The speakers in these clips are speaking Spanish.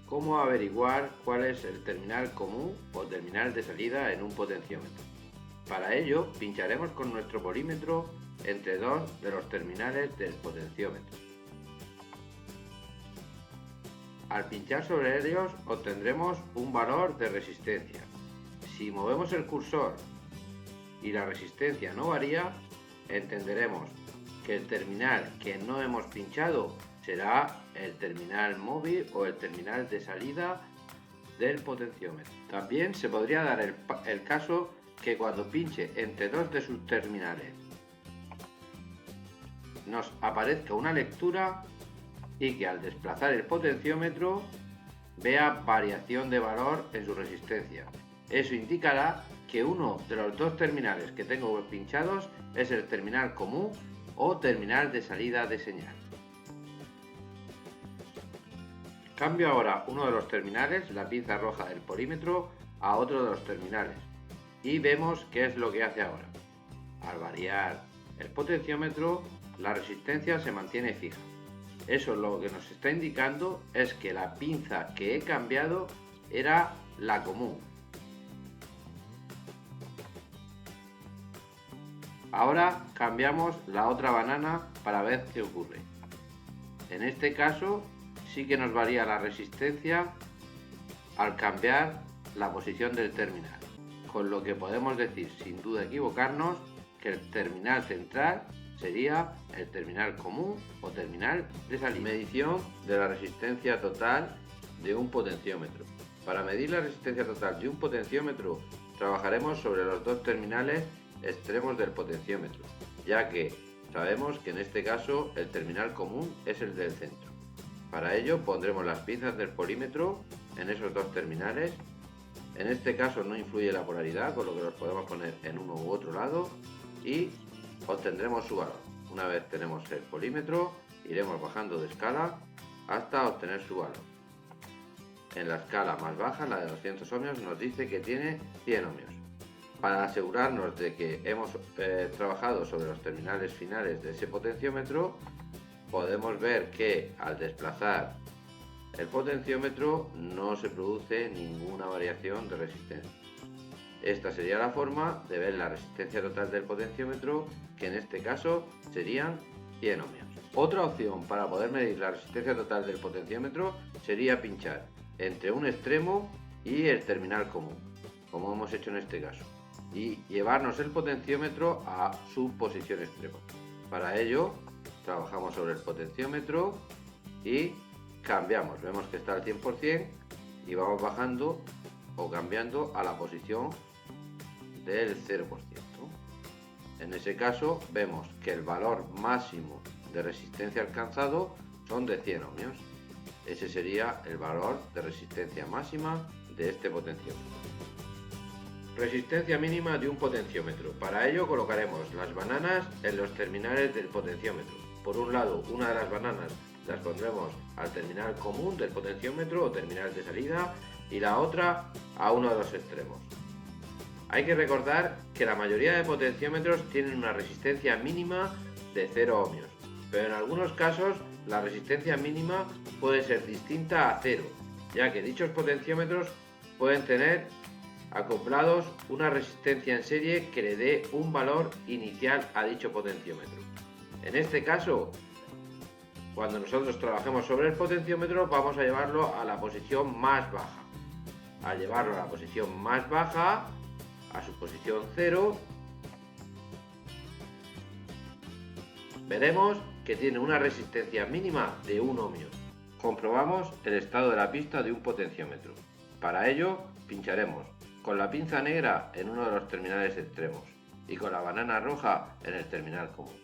¿Cómo averiguar cuál es el terminal común o terminal de salida en un potenciómetro? Para ello, pincharemos con nuestro polímetro entre dos de los terminales del potenciómetro. Al pinchar sobre ellos obtendremos un valor de resistencia. Si movemos el cursor y la resistencia no varía, entenderemos que el terminal que no hemos pinchado será el terminal móvil o el terminal de salida del potenciómetro. También se podría dar el caso que cuando pinche entre dos de sus terminales nos aparezca una lectura y que al desplazar el potenciómetro vea variación de valor en su resistencia. Eso indicará que uno de los dos terminales que tengo pinchados es el terminal común o terminal de salida de señal. Cambio ahora uno de los terminales, la pinza roja del polímetro, a otro de los terminales y vemos qué es lo que hace ahora. Al variar el potenciómetro, la resistencia se mantiene fija. Eso lo que nos está indicando es que la pinza que he cambiado era la común. Ahora cambiamos la otra banana para ver qué ocurre. En este caso sí que nos varía la resistencia al cambiar la posición del terminal, con lo que podemos decir sin duda equivocarnos que el terminal central sería el terminal común o terminal de salida. Medición de la resistencia total de un potenciómetro. Para medir la resistencia total de un potenciómetro trabajaremos sobre los dos terminales extremos del potenciómetro, ya que sabemos que en este caso el terminal común es el del centro. Para ello pondremos las pinzas del polímetro en esos dos terminales. En este caso no influye la polaridad, con lo que los podemos poner en uno u otro lado y obtendremos su valor. Una vez tenemos el polímetro, iremos bajando de escala hasta obtener su valor. En la escala más baja, la de 200 ohmios, nos dice que tiene 100 ohmios. Para asegurarnos de que hemos trabajado sobre los terminales finales de ese potenciómetro, podemos ver que al desplazar el potenciómetro no se produce ninguna variación de resistencia. Esta sería la forma de ver la resistencia total del potenciómetro, que en este caso serían 100 ohmios. Otra opción para poder medir la resistencia total del potenciómetro sería pinchar entre un extremo y el terminal común, como hemos hecho en este caso, y llevarnos el potenciómetro a su posición extrema. Para ello trabajamos sobre el potenciómetro y cambiamos, vemos que está al 100% y vamos bajando o cambiando a la posición del 0%. En ese caso vemos que el valor máximo de resistencia alcanzado son de 100 ohmios. Ese sería el valor de resistencia máxima de este potenciómetro. Resistencia mínima de un potenciómetro. Para ello colocaremos las bananas en los terminales del potenciómetro. Por un lado, una de las bananas las pondremos al terminal común del potenciómetro o terminal de salida y la otra a uno de los extremos. Hay que recordar que la mayoría de potenciómetros tienen una resistencia mínima de 0 ohmios, pero en algunos casos la resistencia mínima puede ser distinta a 0, ya que dichos potenciómetros pueden tener acoplados una resistencia en serie que le dé un valor inicial a dicho potenciómetro. En este caso, cuando nosotros trabajemos sobre el potenciómetro, vamos a llevarlo a la posición más baja. Al llevarlo a la posición más baja, a su posición 0, veremos que tiene una resistencia mínima de 1 ohmio. Comprobamos el estado de la pista de un potenciómetro. Para ello, pincharemos con la pinza negra en uno de los terminales extremos y con la banana roja en el terminal común.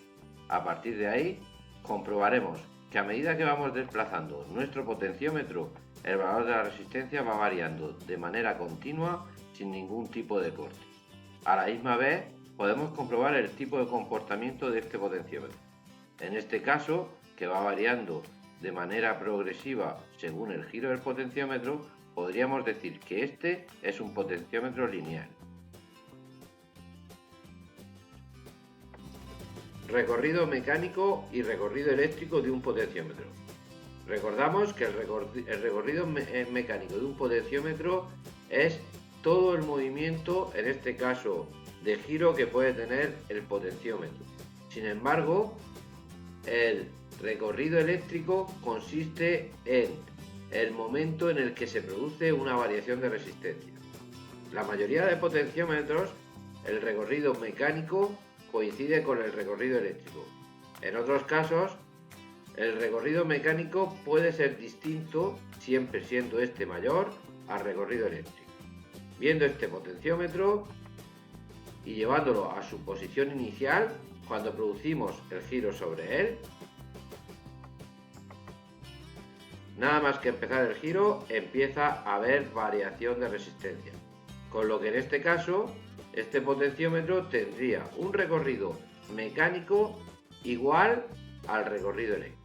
A partir de ahí, comprobaremos que a medida que vamos desplazando nuestro potenciómetro, el valor de la resistencia va variando de manera continua sin ningún tipo de corte. A la misma vez, podemos comprobar el tipo de comportamiento de este potenciómetro. En este caso, que va variando de manera progresiva según el giro del potenciómetro, podríamos decir que este es un potenciómetro lineal. Recorrido mecánico y recorrido eléctrico de un potenciómetro. Recordamos que el recorrido mecánico de un potenciómetro es todo el movimiento, en este caso de giro, que puede tener el potenciómetro. Sin embargo, el recorrido eléctrico consiste en el momento en el que se produce una variación de resistencia. La mayoría de potenciómetros, el recorrido mecánico coincide con el recorrido eléctrico. En otros casos, el recorrido mecánico puede ser distinto, siempre siendo este mayor al recorrido eléctrico. Viendo este potenciómetro y llevándolo a su posición inicial, cuando producimos el giro sobre él, nada más que empezar el giro, empieza a haber variación de resistencia. Con lo que en este caso, este potenciómetro tendría un recorrido mecánico igual al recorrido eléctrico.